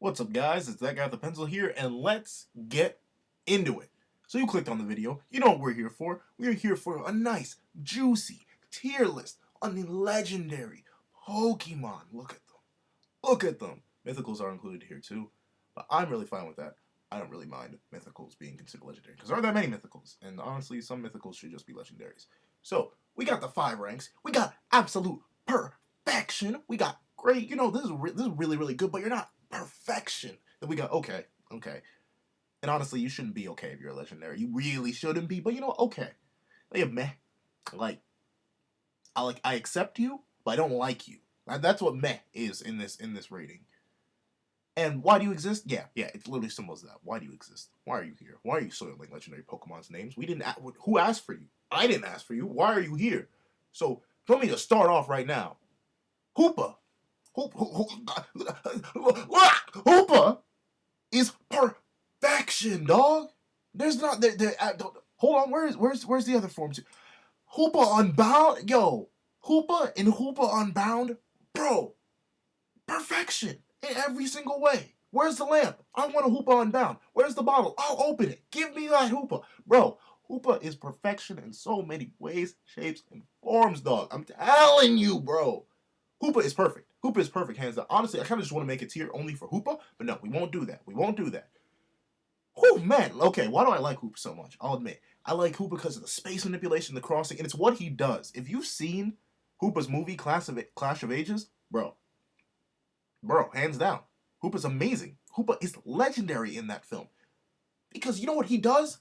What's up, guys? It's that guy with the pencil here, and let's get into it. So you clicked on the video. You know what we're here for. We're here for a nice, juicy tier list on the legendary Pokemon. Look at them. Look at them. Mythicals are included here too, but I'm really fine with that. I don't really mind mythicals being considered legendary because there aren't that many mythicals, and honestly, some mythicals should just be legendaries. So we got the 5 ranks. We got absolute perfection. We got great. This is really really good, but you're not perfection. Then we got okay. And honestly, you shouldn't be okay if you're a legendary. You really shouldn't be. But okay. Like meh. Like I accept you, but I don't like you. That's what meh is in this rating. And why do you exist? Yeah, it's literally simple as that. Why do you exist? Why are you here? Why are you soiling legendary Pokemon's names? We didn't. Who asked for you? I didn't ask for you. Why are you here? So let me just start off right now. Hoopa. Hoopa is perfection, dog. There's not hold on. Where's the other forms? Hoopa Unbound, yo. Hoopa and Hoopa Unbound, bro. Perfection in every single way. Where's the lamp? I want a Hoopa Unbound. Where's the bottle? I'll open it. Give me that Hoopa, bro. Hoopa is perfection in so many ways, shapes, and forms, dog. I'm telling you, bro. Hoopa is perfect. Hoopa is perfect, hands down. Honestly, I kind of just want to make a tier only for Hoopa, but no, we won't do that. We won't do that. Whew, man. Okay, why do I like Hoopa so much? I'll admit. I like Hoopa because of the space manipulation, the crossing, and it's what he does. If you've seen Hoopa's movie, Clash of Ages, bro, hands down. Hoopa's amazing. Hoopa is legendary in that film. Because you know what he does?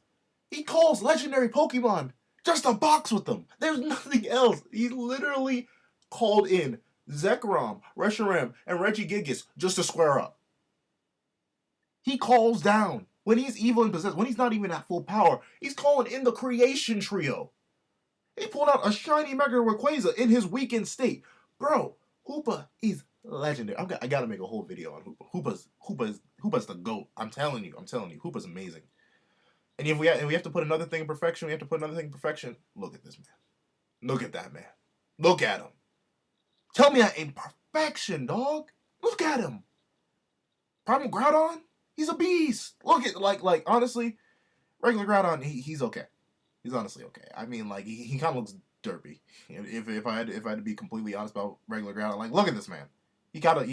He calls legendary Pokemon just to box with them. There's nothing else. He literally called in Zekrom, Reshiram, and Regigigas just to square up. He calls down. When he's evil and possessed, when he's not even at full power, he's calling in the creation trio. He pulled out a shiny Mega Rayquaza in his weakened state. Bro, Hoopa is legendary. I gotta make a whole video on Hoopa. Hoopa's the GOAT. I'm telling you. Hoopa's amazing. And if we have to put another thing in perfection, Look at this man. Look at that man. Look at him. Tell me that ain't perfection, dog. Look at him. Primal Groudon? He's a beast. Look at like honestly, regular Groudon, he's okay. He's honestly okay. I mean, like he kind of looks derpy. If I had to be completely honest about regular Groudon, like look at this man. He's not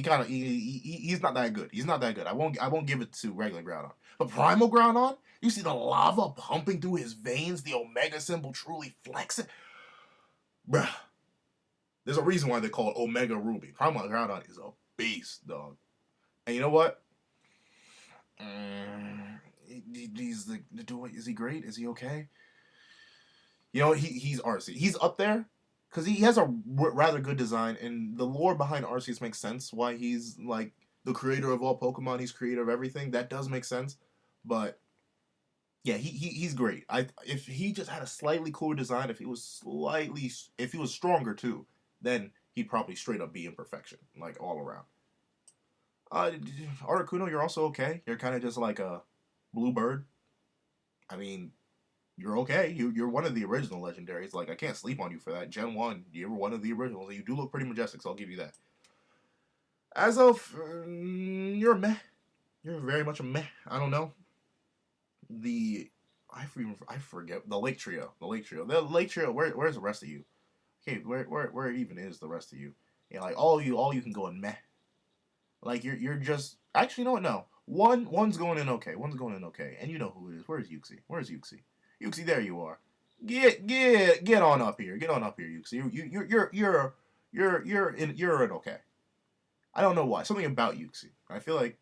that good. He's not that good. I won't give it to regular Groudon. But Primal Groudon, you see the lava pumping through his veins, the Omega symbol truly flexing. Bruh. There's a reason why they call it Omega Ruby. Primal Groudon is a beast, dog. And you know what? Is he great? Is he okay? He's Arcee. He's up there because he has a rather good design, and the lore behind Arceus makes sense. Why he's like the creator of all Pokemon, he's creator of everything. That does make sense, but yeah, he's great. If he just had a slightly cooler design, if he was stronger too, then he'd probably straight up be in perfection, like all around. Articuno, you're also okay. You're kind of just like a blue bird. I mean, you're okay. You're one of the original legendaries. Like, I can't sleep on you for that. Gen 1, you were one of the originals. You do look pretty majestic, so I'll give you that. As of, you're a meh. You're very much a meh. I don't know. I forget. The Lake Trio. Where's the rest of you? Okay, where even is the rest of you? Yeah, like, all you can go in meh. Like you're just actually, you know what? No, one's going in okay. One's going in okay, and you know who it is. Where's Yuxi? Yuxi, there you are. Get on up here. Get on up here, Yuxi. You're in okay. I don't know why. Something about Yuxi. I feel like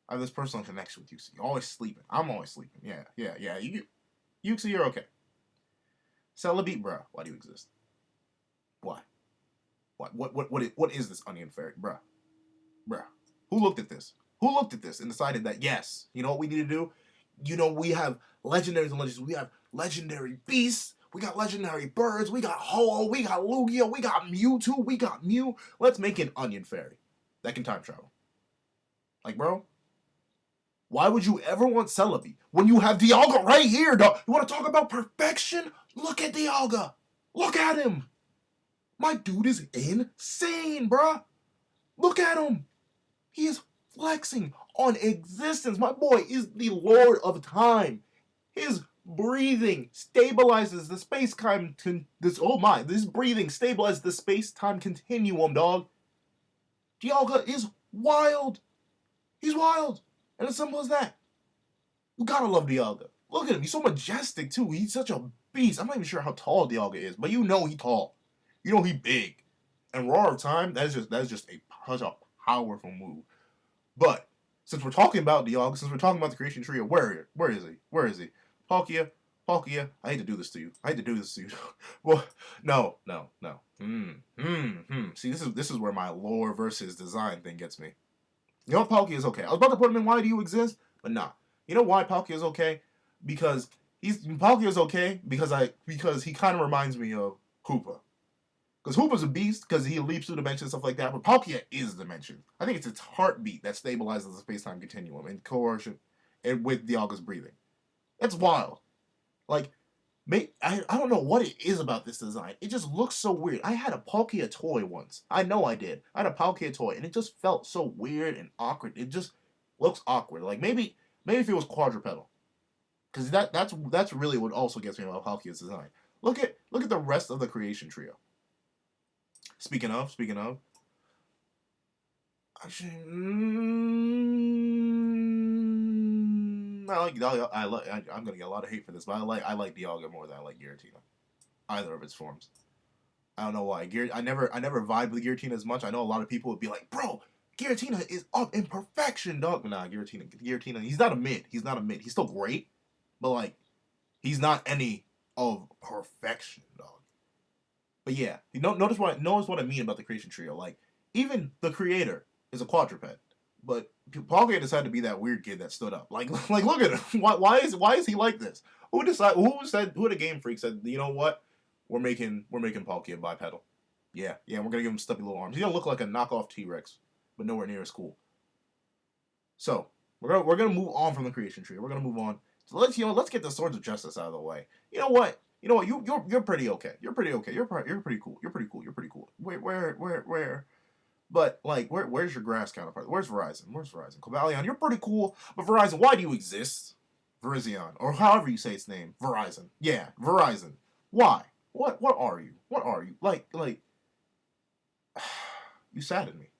I have this personal connection with Yuxi. You're always sleeping. I'm always sleeping. Yeah. Yuxi, you're okay. Celebi, bruh. Why do you exist? Why? What is this onion fairy, bruh? Who looked at this? And decided that, yes, you know what we need to do? We have legendaries and legends. We have legendary beasts. We got legendary birds. We got Ho-Oh. We got Lugia. We got Mewtwo. We got Mew. Let's make an onion fairy that can time travel. Like, bro, why would you ever want Celebi when you have Dialga right here, dog? You want to talk about perfection? Look at Dialga. Look at him. My dude is insane, bruh. Look at him. He is flexing on existence. My boy is the Lord of Time. His breathing stabilizes the space-time. This breathing stabilizes the space-time continuum, dog. Dialga is wild. He's wild. And as simple as that. You gotta love Dialga. Look at him. He's so majestic, too. He's such a beast. I'm not even sure how tall Dialga is, but you know he's tall. You know he's big. And Roar of Time, that's just such a powerful move. But since we're talking about Dialga, since we're talking about the creation trio, where is he? Where is he? Palkia, I hate to do this to you. Well, no. See, this is where my lore versus design thing gets me. You know what, Palkia is okay. I was about to put him in Why Do You Exist? But nah. You know why Palkia is okay? Because Palkia is okay because he kind of reminds me of Hoopa. Because Hoopa's a beast because he leaps through dimensions and stuff like that, but Palkia is dimension. I think it's its heartbeat that stabilizes the space-time continuum and coercion and with Dialga's breathing. That's wild. Like, I don't know what it is about this design. It just looks so weird. I had a Palkia toy once. I know I did. I had a Palkia toy, and it just felt so weird and awkward. It just looks awkward. Like, maybe if it was quadrupedal. Because that's really what also gets me about Palkia's design. Look at the rest of the creation trio. Speaking of, actually, I'm gonna get a lot of hate for this, but I like Dialga more than I like Giratina. Either of its forms. I don't know why. I never vibed with Giratina as much. I know a lot of people would be like, bro, Giratina is up in perfection, dog. But nah, Giratina, he's not a mid. He's still great, but like, he's not any of perfection, dog. But yeah, notice what I mean about the creation trio. Like, even the creator is a quadruped, but Palkia decided to be that weird kid that stood up. Like look at him. Why is he like this? Who the Game Freak said, you know what? We're making Palkia bipedal. Yeah, we're gonna give him stubby little arms. He's gonna look like a knockoff T-Rex, but nowhere near as cool. So we're gonna move on from the creation tree. We're gonna move on. So let's get the Swords of Justice out of the way. You know what? You're pretty okay. You're pretty okay. You're pretty cool. You're pretty cool. Where? But like, where's your grass counterpart? Where's Verizon? Cobalion, you're pretty cool. But Verizon, why do you exist? Virizion, or however you say its name. Verizon. Yeah, Verizon. Why? What are you? Like you sadden me.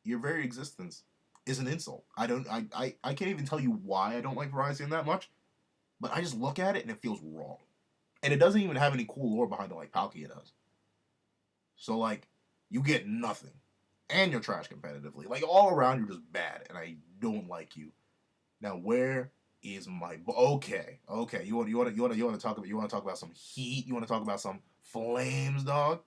Your very existence is an insult. I can't even tell you why I don't like Verizon that much, but I just look at it and it feels wrong. And it doesn't even have any cool lore behind it like Palkia does. So like, you get nothing. And you're trash competitively. Like, all around you're just bad, and I don't like you. Now, where is my okay? You want to talk about some heat? You want to talk about some flames, dog?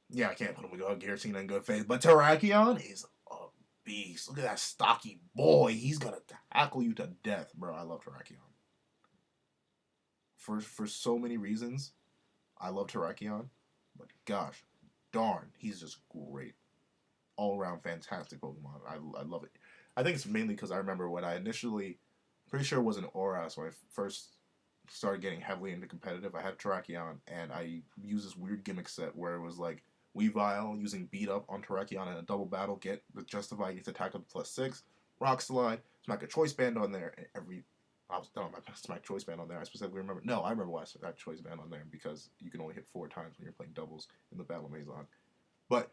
Yeah, I can't put him with Giratina in good faith, but Terrakion is a beast. Look at that stocky boy. He's gonna tackle you to death, bro. I love Terrakion. For so many reasons, I love Terrakion, but gosh darn, he's just great. All around fantastic Pokemon. I love it. I think it's mainly because I remember when I initially, pretty sure it was an Oras when I first started getting heavily into competitive. I had Terrakion, and I used this weird gimmick set where it was like Weavile using Beat Up on Terrakion in a double battle, get the Justify gets attack up to +6, Rock Slide, smack a Choice Band on there, and I was done. I smack Choice Band on there. I specifically remember. No, I remember why I smacked Choice Band on there because you can only hit 4 times when you're playing doubles in the Battle Maison. But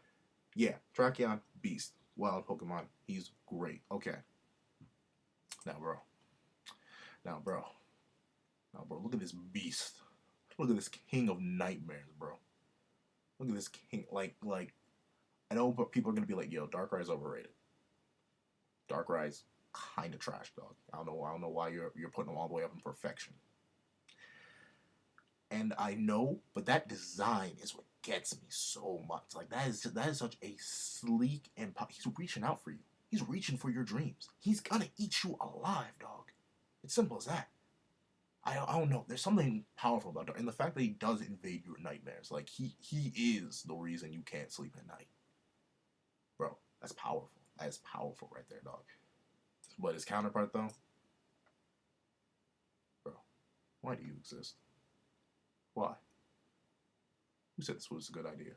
yeah, Terrakion, beast, wild Pokemon. He's great. Okay. Now, bro, look at this beast. Look at this king of nightmares, bro. Look at this king. Like, I know people are gonna be like, yo, Darkrai's overrated. Darkrai's kind of trash, dog. I don't know why you're putting him all the way up in perfection. And I know, but that design is what gets me so much. Like, that is such a sleek and he's reaching out for you. He's reaching for your dreams. He's gonna eat you alive, dog. It's simple as that. I don't know. There's something powerful about Dark, and the fact that he does invade your nightmares. Like, he is the reason you can't sleep at night, bro. That's powerful. That is powerful right there, dog. But his counterpart, though, bro. Why do you exist? Why? Who said this was a good idea,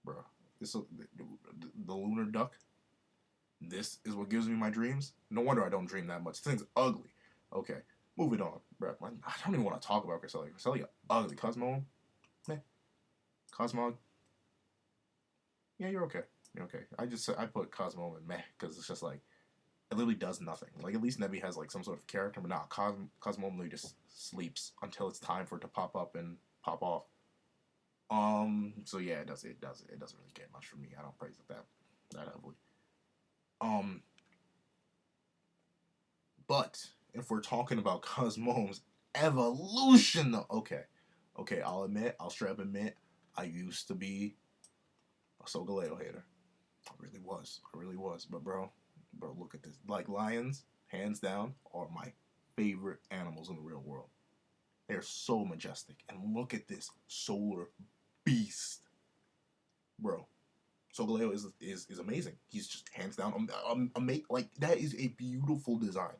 bro? The lunar duck. This is what gives me my dreams. No wonder I don't dream that much. This thing's ugly. Okay, moving on, bro. I don't even want to talk about Cresselia. Cresselia, ugly. Cosmo, meh. Cosmo, yeah, you're okay. You're okay. I put Cosmo in meh because it's just like it literally does nothing. Like at least Nebby has like some sort of character, but not Cosmo literally just sleeps until it's time for it to pop up and pop off. So yeah, it doesn't really get much from me. I don't praise it that heavily. Um, but if we're talking about Cosmo's evolution, though, okay, I'll straight up admit, I used to be a Solgaleo hater. I really was. But bro, look at this. Like lions, hands down, are my favorite animals in the real world. They're so majestic, and look at this solar beast, bro. Solgaleo is amazing. He's just hands down like that is a beautiful design.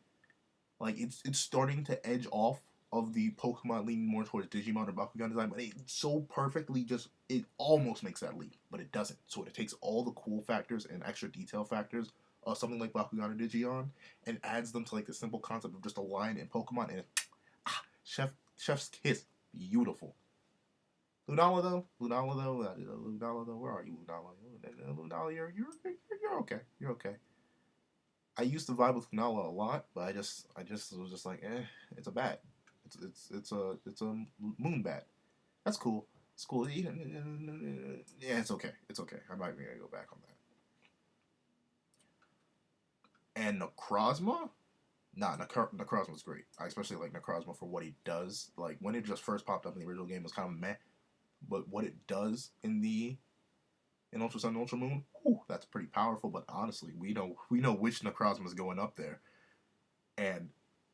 Like it's starting to edge off of the Pokemon leaning more towards Digimon or Bakugan design, but it so perfectly just it almost makes that leap, but it doesn't. So it takes all the cool factors and extra detail factors of something like Bakugan or Digimon and adds them to like the simple concept of just a line in Pokemon and chef's kiss, beautiful. Lunala though, where are you, Lunala? Lunala, you're okay. You're okay. I used to vibe with Lunala a lot, but I just was just like, it's a bat. It's a moon bat. That's cool. It's cool. Yeah, it's okay. It's okay. I might be able to go back on that. And Necrozma? Nah, Necrozma's great. I especially like Necrozma for what he does. Like when it just first popped up in the original game, it was kind of meh. But what it does in Ultra Sun and Ultra Moon, whew, that's pretty powerful. But honestly, we know which Necrozma is going up there, and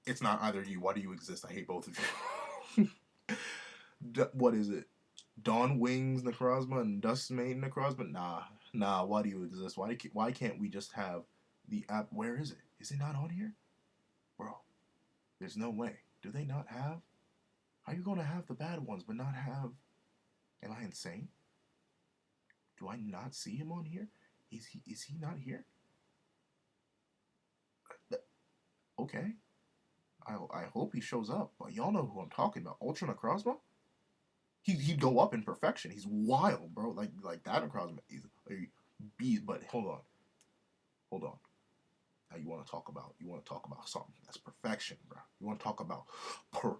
it's not either you. Why do you exist? I hate both of you. What is it? Dawn Wings Necrozma and Dust Maiden Necrozma? Nah. Why do you exist? Why can't we just have the app? Where is it? Is it not on here, bro? There's no way. Do they not have? How are you gonna have the bad ones but not have? Am I insane? Do I not see him on here? Is he not here? Okay. I hope he shows up. But y'all know who I'm talking about. Ultra Necrozma? He'd go up in perfection. He's wild, bro. Like that Necrozma is a beast. But hold on. Now you want to talk about something that's perfection, bro. You want to talk about per.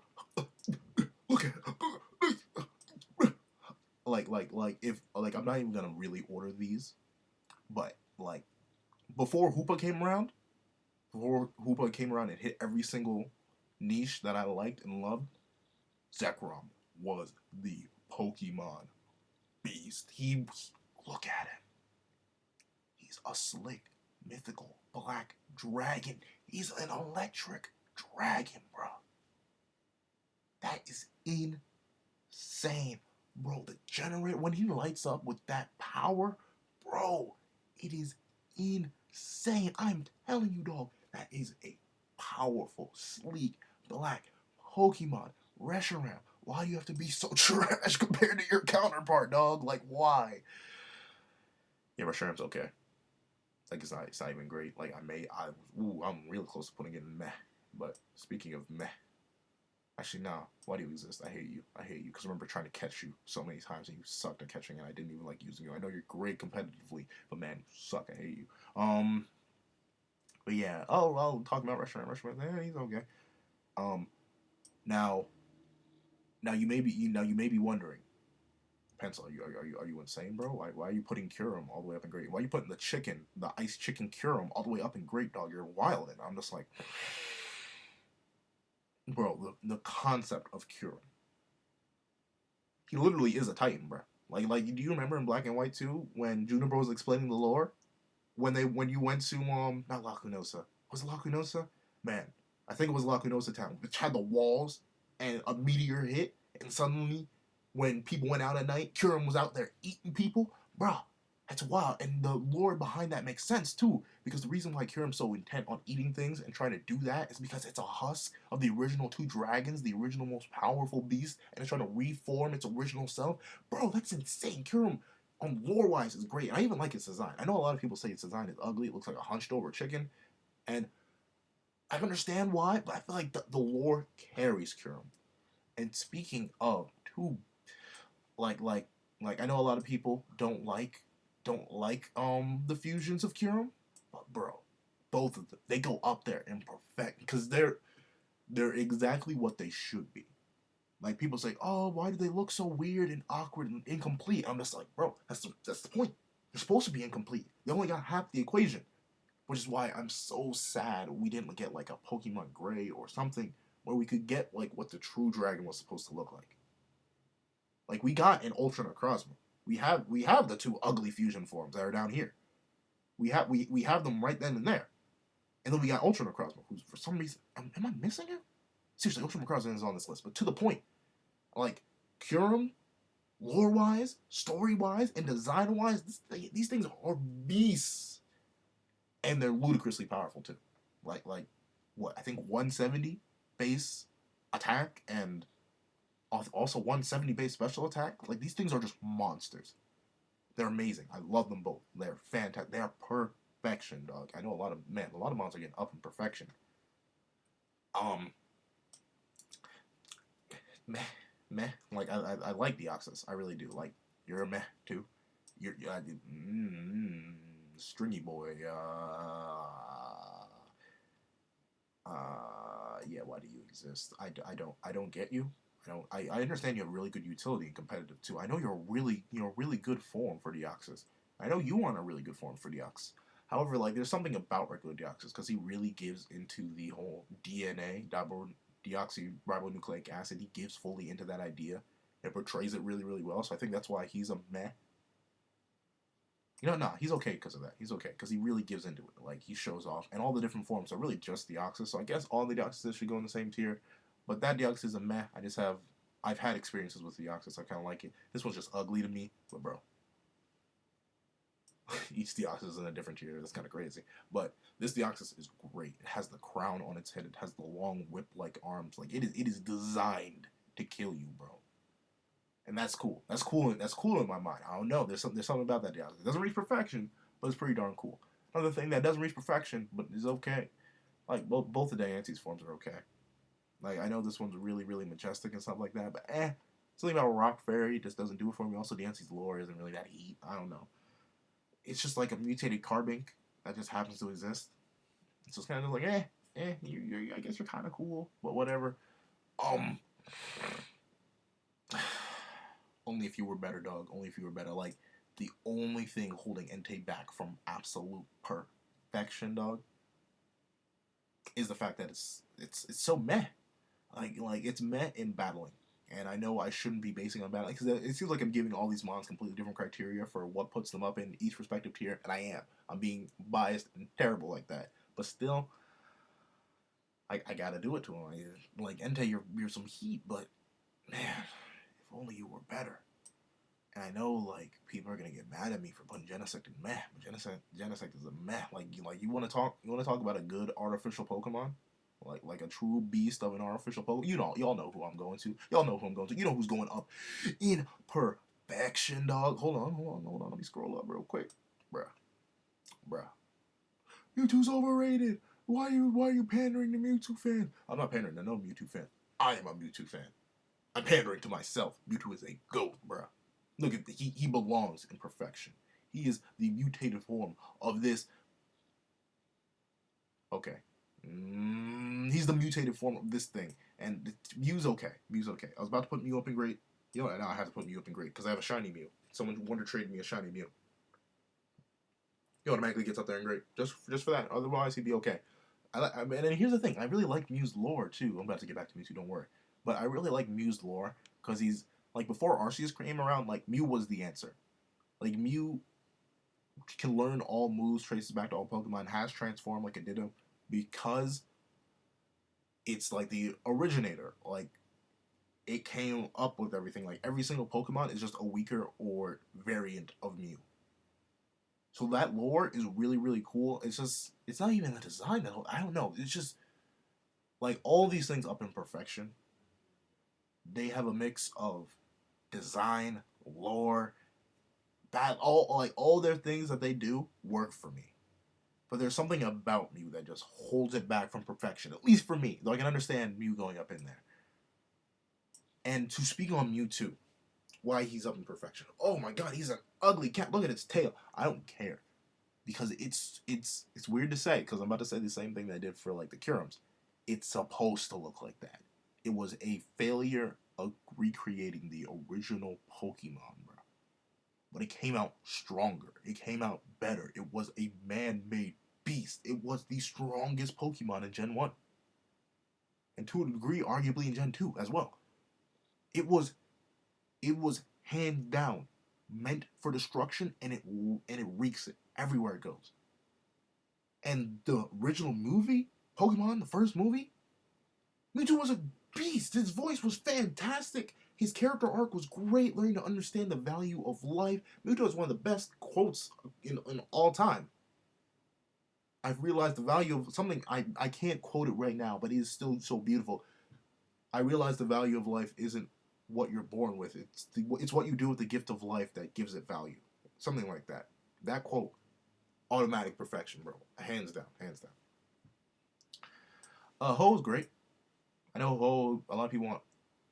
Look at like if like I'm not even gonna really order these, but like before Hoopa came around and hit every single niche that I liked and loved, Zekrom was the Pokemon beast. Look at him. He's a slick, mythical black dragon. He's an electric dragon, bro. That is insane, bro. The generator when he lights up with that power, bro, it is insane. I'm telling you, dog, that is a powerful, sleek, black Pokemon. Reshiram. Why do you have to be so trash compared to your counterpart, dog? Like, why? Yeah, Reshiram's okay. Like, it's not even great. Like, I'm really close to putting it in meh. But speaking of meh, actually, no. Why do you exist? I hate you. I hate you. Because I remember trying to catch you so many times and you sucked at catching and I didn't even like using you. I know you're great competitively, but man, you suck. I hate you. But yeah. Oh, talking about Restaurant. He's okay. Um, now, you may be wondering, Pencil, are you insane, bro? Why are you putting Curum all the way up in Great? Why are you putting the ice chicken Curum all the way up in Great, dog? You're wild. And I'm just like, bro, the concept of Curum. He literally is a Titan, bro. Like, do you remember in Black and White too when Juniper was explaining the lore when you went to not Lacunosa, was it Lacunosa? Man, I think it was Lacunosa town, which had the walls and a meteor hit, and suddenly when people went out at night, Kurum was out there eating people, bro. That's wild, and the lore behind that makes sense too, because the reason why Kurum's so intent on eating things and trying to do that is because it's a husk of the original two dragons, the original most powerful beast, and it's trying to reform its original self. Bro, that's insane. Kurum Lore wise, it's great. I even like its design. I know a lot of people say its design is ugly. It looks like a hunched over chicken, and I understand why, but I feel like the lore carries Kyurem. And speaking of two, like like I know a lot of people don't like the fusions of Kyurem, but bro, both of them they go up there and perfect because they're exactly what they should be. Like people say, oh, why do they look so weird and awkward and incomplete? I'm just like, bro, that's the point. They're supposed to be incomplete. They only got half the equation, which is why I'm so sad we didn't get like a Pokemon Gray or something where we could get like what the true dragon was supposed to look like. Like we got an Ultra Necrozma. We have the two ugly fusion forms that are down here. We have them right then and there. And then we got Ultra Necrozma, who's for some reason am I missing him? Seriously, Ultra Necrozma is on this list, but to the point. Like Kyurem, lore wise, story wise, and design wise, these things are beasts, and they're ludicrously powerful too. Like what I think 170 base attack and also 170 base special attack. Like these things are just monsters. They're amazing. I love them both. They're fantastic. They are perfection, dog. I know a lot of mods are getting up in perfection. Um, meh, meh. Like I like the Deoxys. I really do. Like you're a meh too. You're stringy boy. Yeah. Why do you exist? I don't get you. I understand you have really good utility and competitive too. I know you're a really good form for Deoxys. I know you want a really good form for Deoxys. However, like there's something about regular Deoxys because he really gives into the whole DNA, deoxyribonucleic acid. He gives fully into that idea and portrays it really, really well. So I think that's why he's a meh. No, he's okay because of that. He's okay because he really gives into it. Like he shows off, and all the different forms are really just Deoxys. So I guess all the Deoxys should go in the same tier. But that Deoxys is a meh. I've had experiences with Deoxys. I kind of like it. This one's just ugly to me, but bro, each Deoxys is in a different tier. That's kind of crazy. But this Deoxys is great. It has the crown on its head. It has the long whip-like arms. Like it is designed to kill you, bro. And that's cool. That's cool. That's cool in my mind. I don't know. There's something about that Deoxys. It doesn't reach perfection, but it's pretty darn cool. Another thing that doesn't reach perfection, but is okay. Like both the Diance's forms are okay. Like I know this one's really really majestic and stuff like that, but something about Rock Fairy just doesn't do it for me. Also, Diance's lore isn't really that heat. I don't know. It's just like a mutated Carbink that just happens to exist. So it's kind of like I guess you're kind of cool, but whatever. Um, only if you were better, dog. Only if you were better. Like the only thing holding Entei back from absolute perfection, dog, is the fact that it's so meh. Like it's meh in battling. And I know I shouldn't be basing on battling because it seems like I'm giving all these mons completely different criteria for what puts them up in each respective tier, and I am. I'm being biased and terrible like that. But still, I gotta do it to him. Like Entei, you're some heat, but man, if only you were better. And I know like people are gonna get mad at me for putting Genesect in meh, but Genesect is a meh. Like you wanna talk about a good artificial Pokemon? Like a true beast of an artificial Pokemon. Y'all know who I'm going to. Y'all know who I'm going to. You know who's going up in perfection, dog. Hold on. Let me scroll up real quick. Bruh. Bruh. Mewtwo's overrated. Why are you pandering to Mewtwo fan? I'm not pandering to no Mewtwo fan. I am a Mewtwo fan. I'm pandering to myself. Mewtwo is a goat, bruh. Look at he belongs in perfection. He is the mutated form of this. Okay. He's the mutated form of this thing. And Mew's okay. Mew's okay. I was about to put Mew up in great. You know, now I have to put Mew up in great because I have a shiny Mew. Someone wanted to trade me a shiny Mew. He automatically gets up there in great just for that. Otherwise, he'd be okay. And then here's the thing. I really like Mew's lore too. I'm about to get back to Mewtwo. Don't worry. But I really like Mew's lore because he's like before Arceus came around. Like Mew was the answer. Like Mew can learn all moves, traces back to all Pokemon, has transformed like a Ditto because it's like the originator. Like it came up with everything. Like every single Pokemon is just a weaker or variant of Mew. So that lore is really really cool. It's not even the design that I don't know. It's just like all these things up in perfection. They have a mix of design, lore, bad. All their things that they do work for me. But there's something about Mew that just holds it back from perfection. At least for me. Though I can understand Mew going up in there. And to speak on Mewtwo, why he's up in perfection. Oh my god, he's an ugly cat. Look at its tail. I don't care. Because it's weird to say, because I'm about to say the same thing that I did for like the Curums. It's supposed to look like that. It was a failure of recreating the original Pokemon, bro. But it came out stronger. It came out better. It was a man-made beast. It was the strongest Pokemon in Gen 1. And to a degree, arguably in Gen 2 as well. It was hands down meant for destruction, and it wreaks it everywhere it goes. And the original movie, Pokemon, the first movie, Mewtwo was a beast. His voice was fantastic. His character arc was great, learning to understand the value of life. Mewtwo is one of the best quotes in all time. I've realized the value of something, I can't quote it right now, but it is still so beautiful. I realized the value of life isn't what you're born with. It's what you do with the gift of life that gives it value. Something like that. That quote, automatic perfection, bro. Hands down, hands down. Ho is great. I know Ho, a lot of people want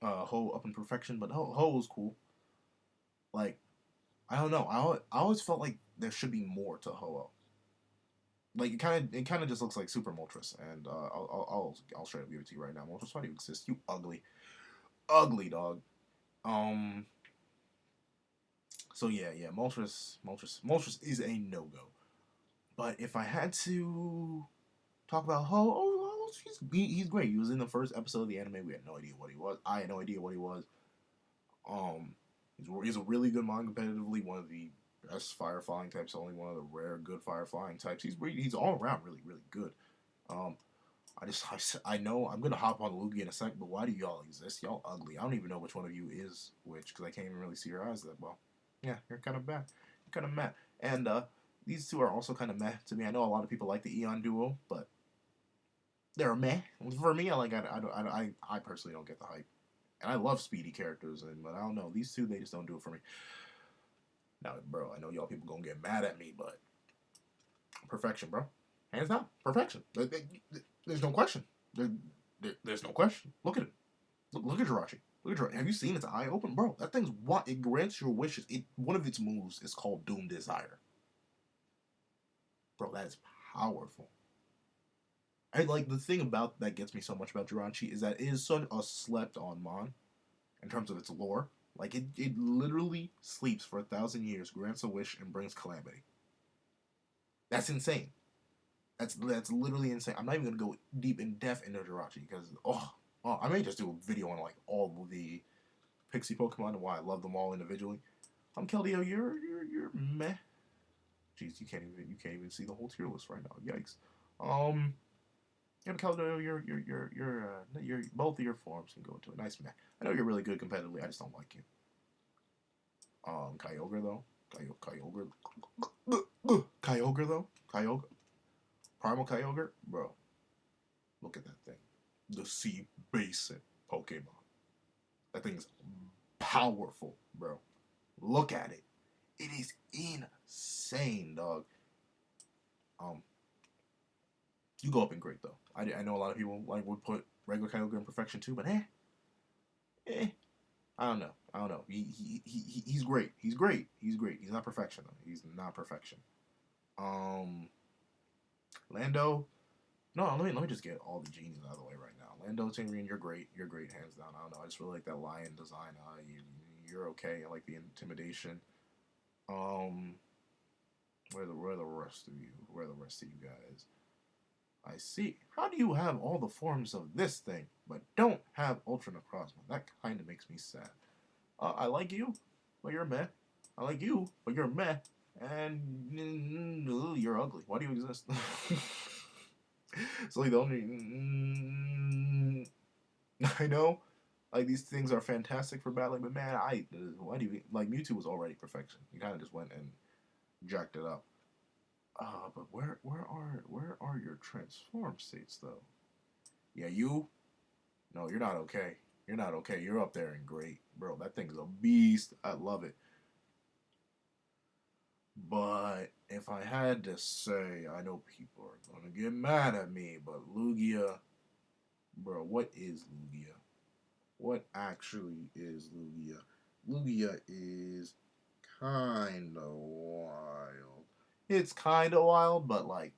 Ho up in perfection, but Ho is cool. Like, I don't know. I always felt like there should be more to Ho-Oh. Like it kind of just looks like Super Moltres, and I'll straight up give it to you right now. Moltres, why do you exist? You ugly dog. So yeah, Moltres is a no go. But if I had to talk about Ho, he's great. He was in the first episode of the anime. We had no idea what he was. I had no idea what he was. He's a really good mon competitively. One of the best fire flying types. Only one of the rare good fire flying types. He's all around really good. I know I'm gonna hop on Lugia in a second, but why do y'all exist? Y'all ugly. I don't even know which one of you is which because I can't even really see your eyes that well. Yeah, you're kind of bad. You're kind of meh. And these two are also kind of meh to me. I know a lot of people like the Eon duo, but they're meh. For me, I personally don't get the hype. And I love speedy characters, but I don't know. These two, they just don't do it for me. Now, bro, I know y'all people gonna get mad at me, but perfection, bro. Hands down, perfection. There's no question. There's no question. Look at it. Look at Jirachi. Look at Jirachi. Have you seen its eye open, bro? That thing's what it grants your wishes. One of its moves is called Doom Desire. Bro, that is powerful. I like the thing about that gets me so much about Jirachi is that it is such a slept on mon in terms of its lore. Like it literally sleeps for 1,000 years, grants a wish, and brings calamity. That's insane. That's literally insane. I'm not even gonna go deep in depth into Jirachi because I may just do a video on like all of the Pixie Pokemon and why I love them all individually. Keldeo, you're meh. Jeez, you can't even see the whole tier list right now. Yikes. Keldeo, you're both of your forms can go into a nice meh. I know you're really good competitively. I just don't like you. Kyogre though. Kyogre though. Kyogre. Primal Kyogre, bro. Look at that thing. The sea basic Pokemon. That thing's powerful, bro. Look at it. It is insane, dog. You go up in great though. I know a lot of people like would put regular Kyogre in perfection too, but I don't know. He's great. He's great. He's not perfection though. He's not perfection. Lando. No, let me just get all the genies out of the way right now. Lando, Tyrion, you're great. You're great, hands down. I don't know. I just really like that lion design. You're okay. I like the intimidation. Where the rest of you? Where are the rest of you guys? I see. How do you have all the forms of this thing, but don't have Ultra Necrozma? That kind of makes me sad. I like you, but you're meh. I like you, but you're meh. And you're ugly. Why do you exist? It's like the only. I know, like these things are fantastic for battling, but man, why do you like Mewtwo was already perfection. You kind of just went and jacked it up. But where are your transform states though? Yeah, you. No, you're not okay. You're not okay. You're up there in great, bro. That thing's a beast. I love it. But if I had to say, I know people are gonna get mad at me, but Lugia, bro, what is Lugia? What actually is Lugia? Lugia is kind of wild. It's kind of wild, but like,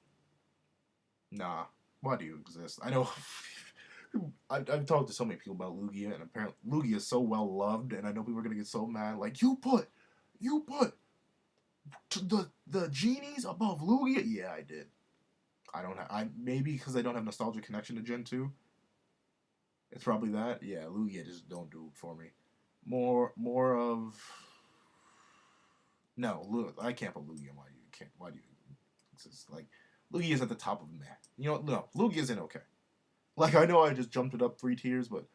nah. Why do you exist? I know. I've talked to so many people about Lugia, and apparently Lugia is so well loved, and I know people are gonna get so mad. Like, you put the genies above Lugia. Yeah, I did. I don't have. I maybe because I don't have nostalgia connection to Gen 2. It's probably that. Yeah, Lugia just don't do it for me. More of no. I can't put Lugia. Why do you can't? Why do you? It's just like Lugia is at the top of meh. You know, no, Lugia isn't okay. Like I know I just jumped it up 3 tiers, but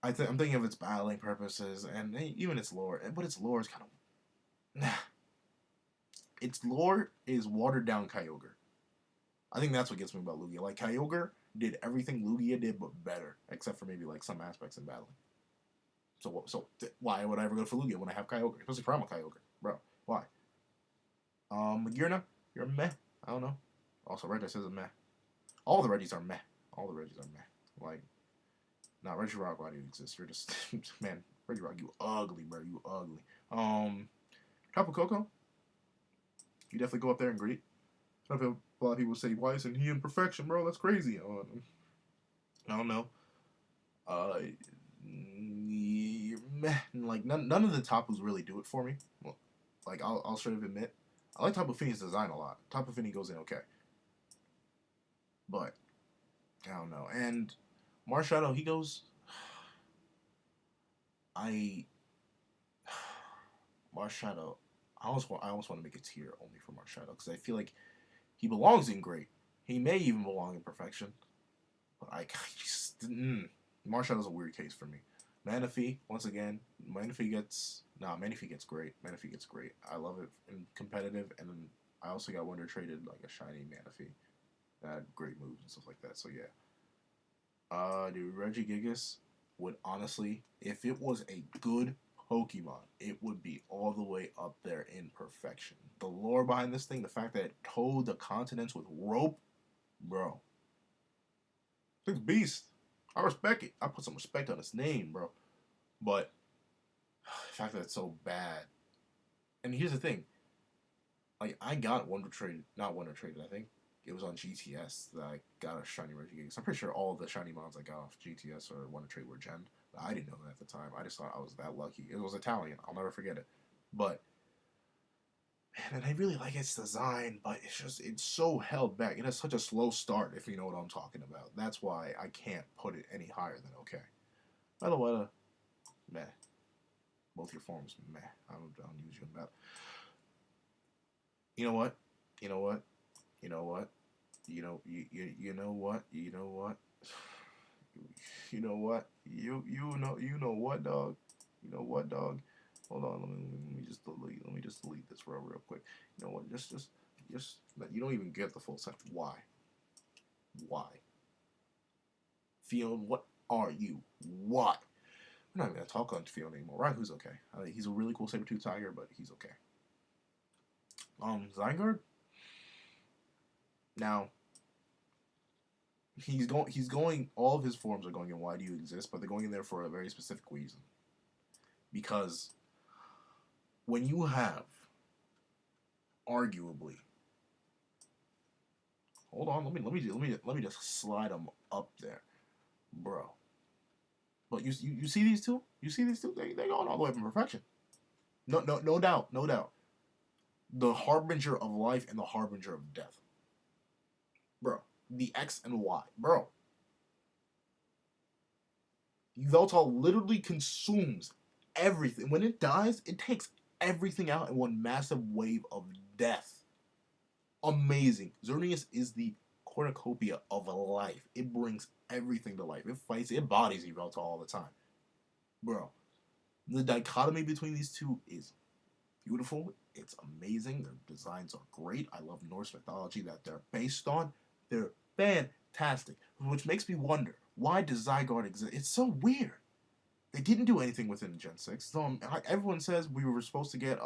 I'm thinking of its battling purposes and even its lore. But its lore is kind of nah. Its lore is watered down Kyogre. I think that's what gets me about Lugia. Like Kyogre did everything Lugia did, but better, except for maybe like some aspects in battling. Why would I ever go for Lugia when I have Kyogre? Especially if I'm a Kyogre, bro. Why? Magirna, you're meh. I don't know. Also, Reggie says meh. All the Reggies are meh. All the Reggies are meh. Like, nah, Regirock, why do you exist? You're just man, Regirock, you ugly, bro. You ugly. Tapu Koko, you definitely go up there and greet. A lot of people say, why isn't he in perfection, bro? That's crazy. I don't know. Uh, meh. Like none of the Tapus really do it for me. Well, like I'll straight up admit, I like Tapu Fini's design a lot. Tapu Fini goes in okay, but I don't know. And Marshadow, he goes. I Marshadow. I almost want to make a tier only for Marshadow because I feel like he belongs in great. He may even belong in perfection, but I just Marshall's a weird case for me. Manaphy, once again, Manaphy gets great. Manaphy gets great. I love it in competitive, and then I also got Wonder Traded like a shiny Manaphy that had great moves and stuff like that. So yeah, dude, Regigigas would honestly, if it was a good Pokemon, it would be all the way up there in perfection. The lore behind this thing, the fact that it towed the continents with rope, bro, it's beast. I respect it. I put some respect on its name, bro. But the fact that it's so bad. And here's the thing. Like I got Wonder Trade, not Wonder Traded. I think it was on GTS that I got a shiny Regigigas. I'm pretty sure all the shiny mons I got off GTS or Wonder Trade were gen. I didn't know that at the time. I just thought I was that lucky. It was Italian. I'll never forget it. But man, and I really like its design, but it's so held back. It has such a slow start. If you know what I'm talking about, that's why I can't put it any higher than okay. By the way, meh. Both your forms, meh. I don't use you in that. You know what? You know what? You know what? You know what? You know what? You know what? You know what, dog? You know what, dog? Hold on, let me just delete this real quick. You know what? Just you don't even get the full sentence. Why? Why? Fion, what are you? Why? We're not even gonna talk on Fion anymore. Right? Who's okay? He's a really cool saber-tooth tiger, but he's okay. Zygarde. Now, he's going all of his forms are going in why do you exist, but they're going in there for a very specific reason. Because when you have arguably hold on, let me just slide them up there, bro. But you see these two? You see these two? They're going all the way from perfection. No doubt, no doubt. The harbinger of life and the harbinger of death. Bro. The X and Y. Bro. Yveltal literally consumes everything. When it dies, it takes everything out in one massive wave of death. Amazing. Xerneas is the cornucopia of life. It brings everything to life. It fights, it bodies Yveltal all the time. Bro, the dichotomy between these two is beautiful. It's amazing. Their designs are great. I love Norse mythology that they're based on. They're fantastic. Which makes me wonder, why does Zygarde exist? It's so weird. They didn't do anything within Gen 6. So, everyone says we were supposed to get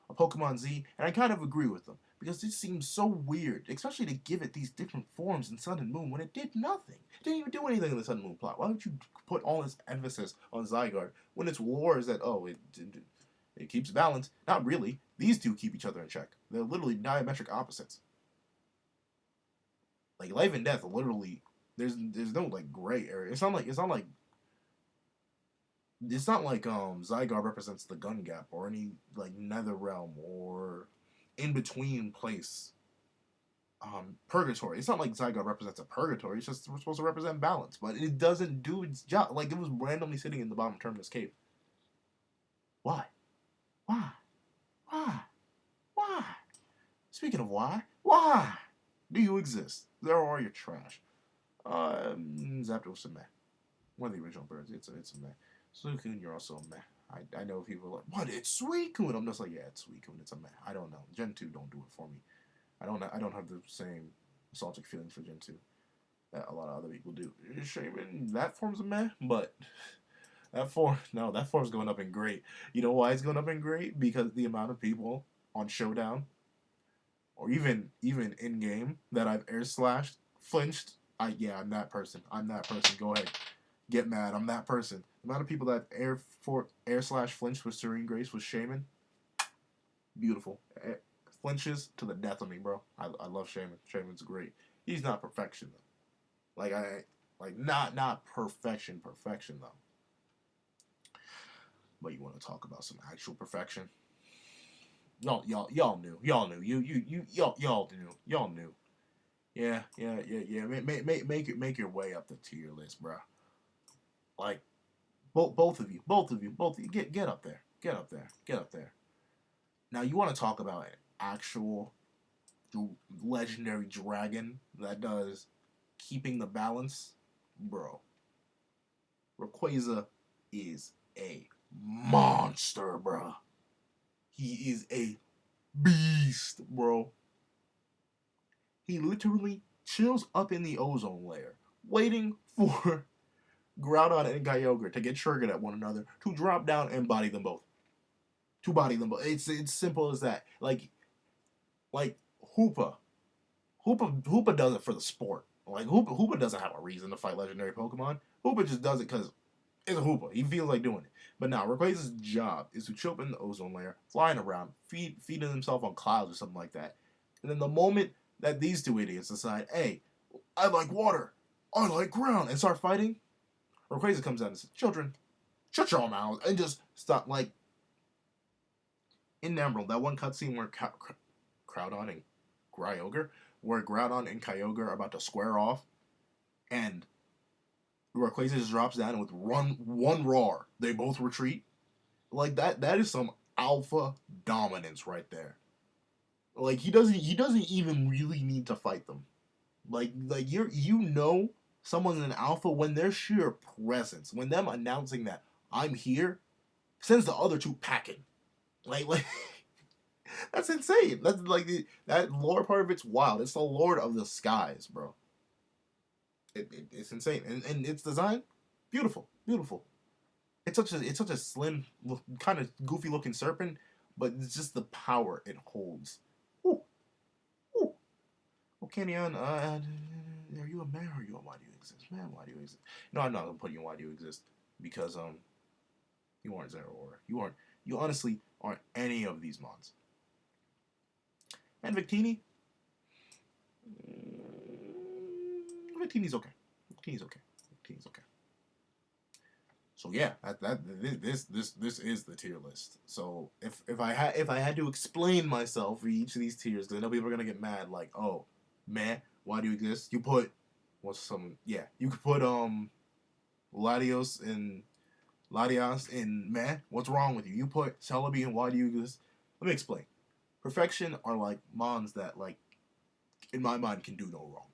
a Pokemon Z, and I kind of agree with them because it seems so weird, especially to give it these different forms in Sun and Moon when it did nothing. It didn't even do anything in the Sun and Moon plot. Why would you put all this emphasis on Zygarde when its lore is that it keeps balance? Not really. These two keep each other in check. They're literally diametric opposites. Like life and death, literally. There's no like gray area. It's not like Zygarde represents the Gun Gap or any like Nether Realm or in between place purgatory. It's not like Zygarde represents a purgatory. It's just we're supposed to represent balance, but it doesn't do its job. Like it was randomly sitting in the bottom terminus cave. Why? Why? Why? Why? Speaking of why do you exist? There are your trash. Zapdos a meh. One of the original birds. It's a meh. Suicune, you're also a meh. I know people are like, what? It's Suicune. I'm just like, yeah, it's Suicune. It's a meh. I don't know. Gen 2 don't do it for me. I don't have the same nostalgic feelings for Gen 2 that a lot of other people do. Shaman, that form's a meh, but that form's going up in great. You know why it's going up in great? Because the amount of people on Showdown or even in game that I've air slashed, flinched. I'm that person. Go ahead, get mad. I'm that person. The amount of people that air slash flinched with Serene Grace with Shaman, beautiful. Flinches to the death of me, bro. I love Shaman. Shaman's great. He's not perfection though. Not perfection though. But you want to talk about some actual perfection? Y'all knew. Y'all knew. Y'all knew. Yeah. Make your way up the tier list, bro. Like both of you, get up there. Get up there. Now you want to talk about an actual legendary dragon that does keeping the balance, bro. Rayquaza is a monster, bro. He is a beast, bro. He literally chills up in the ozone layer, waiting for Groudon and Kyogre to get triggered at one another to drop down and body them both. It's simple as that. Like Hoopa. Hoopa does it for the sport. Like Hoopa doesn't have a reason to fight legendary Pokemon. Hoopa just does it because it's a Hoopa. He feels like doing it. But now Rayquaza's job is to chill up in the ozone layer, flying around, feeding himself on clouds or something like that. And then the moment that these two idiots decide, hey, I like water, I like ground, and start fighting, Rayquaza comes out and says, children, shut your mouths, and just stop. Like in Emerald, that one cutscene where Groudon and Kyogre, where Groudon and Kyogre are about to square off, and Rayquaza just drops down and with one roar, they both retreat. Like that is some alpha dominance right there. Like he doesn't even really need to fight them. Like someone's an alpha when their sheer presence, when them announcing that I'm here, sends the other two packing. Like that's insane. That's like that lore part of it's wild. It's the Lord of the Skies, bro. It's insane, and its design, beautiful. It's such a slim, kind of goofy looking serpent, but it's just the power it holds. Ooh. Well, Kenyon, are you a man or are you a why do you exist? Man, why do you exist? No, I'm not gonna put you in why do you exist because you aren't Zeraora. You honestly aren't any of these mods. And Victini, Victini's okay. Victini's okay. So yeah, this is the tier list. So if I had to explain myself for each of these tiers, because I know people are gonna get mad, like, oh, man, why do you exist? You put you could put Latios in meh. What's wrong with you? You put Celebi in why do you exist? Let me explain. Perfection are like mons that, like, in my mind, can do no wrong.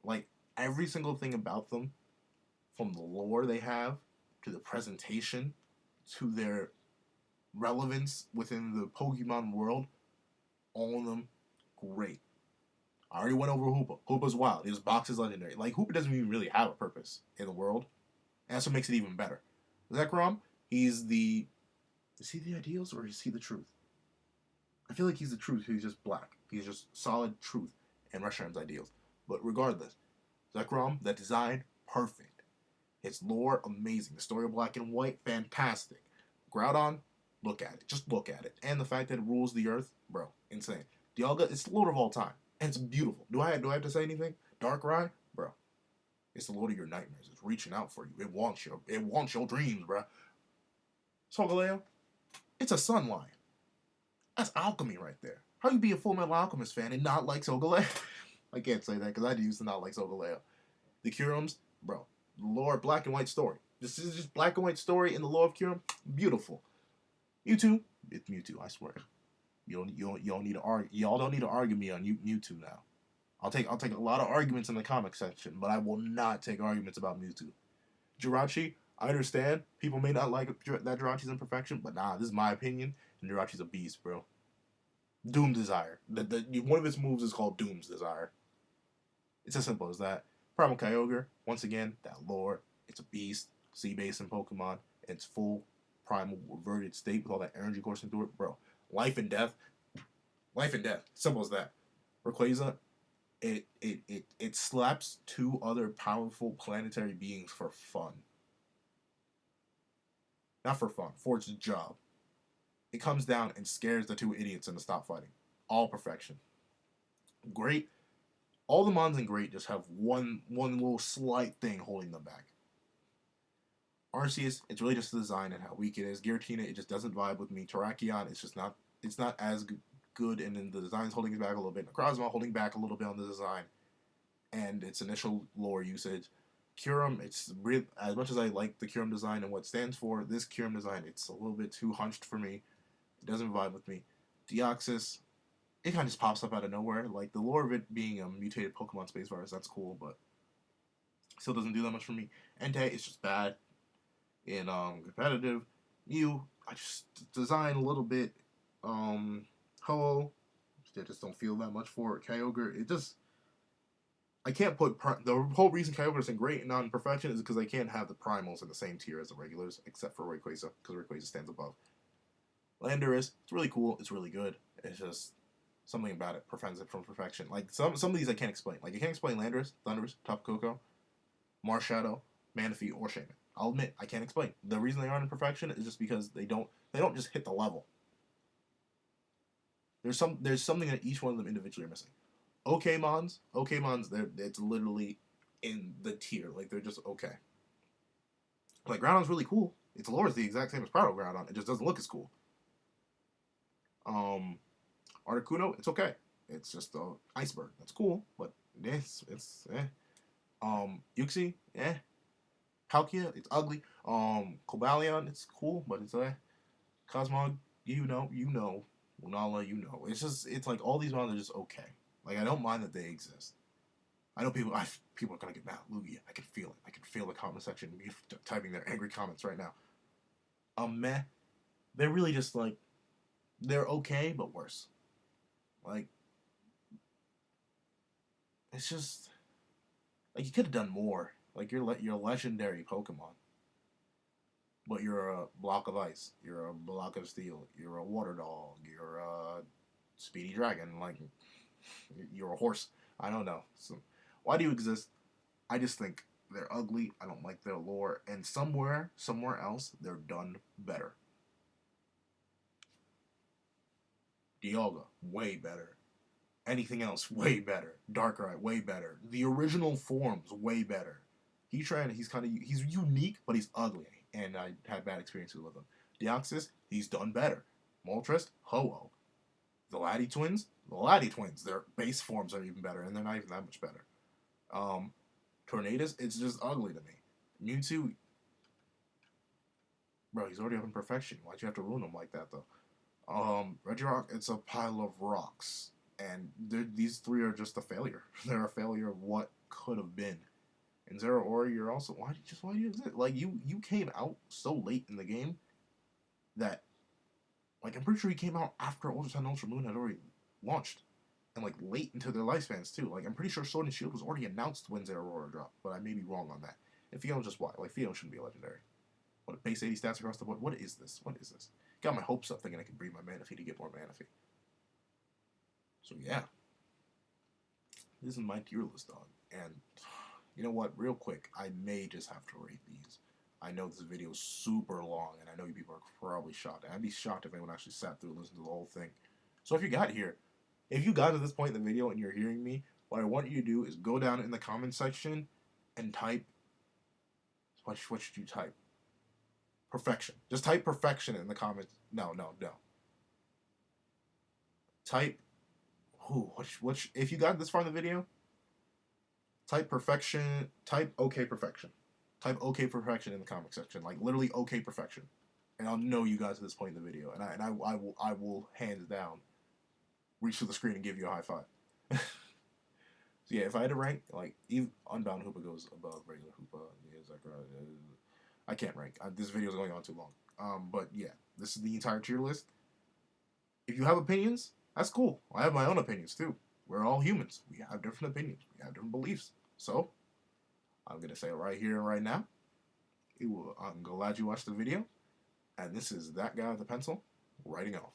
Like every single thing about them, from the lore they have to the presentation to their relevance within the Pokemon world, all of them great. I already went over Hoopa. Hoopa's wild. His box is legendary. Like, Hoopa doesn't even really have a purpose in the world. And that's what makes it even better. Zekrom, is he the ideals or is he the truth? I feel like he's the truth. He's just black. He's just solid truth and Reshiram's ideals. But regardless, Zekrom, the design, perfect. His lore, amazing. The story of Black and White, fantastic. Groudon, look at it. Just look at it. And the fact that it rules the earth, bro, insane. Dialga, it's the lord of all time. And it's beautiful. Do I have to say anything? Darkrai, bro. It's the lord of your nightmares. It's reaching out for you. It wants your dreams, bro. Solgaleo, it's a sun lion. That's alchemy right there. How you be a Full Metal Alchemist fan and not like Solgaleo? I can't say that because I used to not like Solgaleo. The Curums, bro. The lore, black and white story. This is just black and white story in the lore of Curum. Beautiful. Mewtwo, it's Mewtwo. I swear. You don't need to argue. Y'all don't need to argue me on Mewtwo now. I'll take a lot of arguments in the comic section, but I will not take arguments about Mewtwo. Jirachi, I understand people may not like that Jirachi's imperfection, but nah, this is my opinion, and Jirachi's a beast, bro. Doom Desire. One of its moves is called Doom's Desire. It's as simple as that. Primal Kyogre, once again, that lore. It's a beast, sea-based in Pokemon. It's full primal reverted state with all that energy coursing through it, bro. Life and death. Simple as that. Rayquaza, it slaps two other powerful planetary beings for fun. Not for fun, for its job. It comes down and scares the two idiots into stop fighting. All perfection. Great. All the mons in Great just have one little slight thing holding them back. Arceus, it's really just the design and how weak it is. Giratina, it just doesn't vibe with me. Terrakion, it's not as good, and then the design's holding it back a little bit. Necrozma holding back a little bit on the design and its initial lore usage. Kyurem, it's really, as much as I like the Kyurem design and what it stands for, this Kyurem design, it's a little bit too hunched for me. It doesn't vibe with me. Deoxys, it kind of just pops up out of nowhere. Like, the lore of it being a mutated Pokemon space virus, that's cool, but still doesn't do that much for me. Entei, it's just bad. In competitive, Mew, I just design a little bit. Ho-Oh, I just don't feel that much for it. Kyogre, it just, I can't put the whole reason Kyogre isn't great and not in perfection is because I can't have the primals in the same tier as the regulars, except for Rayquaza, because Rayquaza stands above. Landorus, it's really cool, it's really good. It's just something about it prevents it from perfection. Like some of these I can't explain. Like I can't explain Landorus, Thundurus, Tapu Koko, Marshadow, Manaphy, or Shaman. I'll admit I can't explain. The reason they aren't in perfection is just because they don't just hit the level. There's something that each one of them individually are missing. Okemons, it's literally in the tier. Like they're just okay. Like Groudon's really cool. Its lore is the exact same as Proto Groudon. It just doesn't look as cool. Articuno, it's okay. It's just an iceberg. That's cool, but it's eh. Uxie, eh. Palkia, it's ugly. Cobalion, it's cool, but it's Cosmog, you know. Lunala, you know. It's like all these mons are just okay. Like I don't mind that they exist. I know people are gonna get mad at Lugia. I can feel it. I can feel the comment section typing their angry comments right now. Meh. They're really just like they're okay but worse. Like it's just like you could have done more. Like you're legendary Pokemon, but you're a block of ice. You're a block of steel. You're a water dog. You're a speedy dragon. Like you're a horse. I don't know. So why do you exist? I just think they're ugly. I don't like their lore, and somewhere else they're done better. Dialga, way better. Anything else, way better. Darkrai, way better. The original forms, way better. He's unique, but he's ugly, and I had bad experiences with him. Deoxys, he's done better. Moltres, Ho-Oh. The Laddie twins, their base forms are even better, and they're not even that much better. Tornadus, it's just ugly to me. Mewtwo, bro, he's already up in perfection. Why'd you have to ruin him like that, though? Regirock, it's a pile of rocks. And these three are just a failure. They're a failure of what could have been. And Zeraora, you're also why do you exist? Like you came out so late in the game that like I'm pretty sure you came out after Ultra Sun and Ultra Moon had already launched. And like late into their lifespans too. Like I'm pretty sure Sword and Shield was already announced when Zeraora dropped, but I may be wrong on that. And Fion's just why? Like Fion shouldn't be a legendary. What base 80 stats across the board? What is this? Got my hopes up thinking I could breed my Manaphy to get more Manaphy. So yeah, this is my tier list, dog. And you know what? Real quick, I may just have to rate these. I know this video is super long, and I know you people are probably shocked. And I'd be shocked if anyone actually sat through and listened to the whole thing. So if you got here, if you got to this point in the video and you're hearing me, what I want you to do is go down in the comment section and type. What should you type? Perfection. Just type perfection in the comments. No. Type. If you got this far in the video, type perfection. Type okay perfection. Type okay perfection in the comment section. Like literally okay perfection, and I'll know you guys at this point in the video, and I will hands down reach to the screen and give you a high five. So yeah, if I had to rank, like even Unbound Hoopa goes above regular Hoopa. Yeah, I can't rank. This video is going on too long. But yeah, this is the entire tier list. If you have opinions, that's cool. I have my own opinions too. We're all humans. We have different opinions. We have different beliefs. So I'm gonna say it right here and right now. I'm glad you watched the video. And this is that guy with the pencil writing off.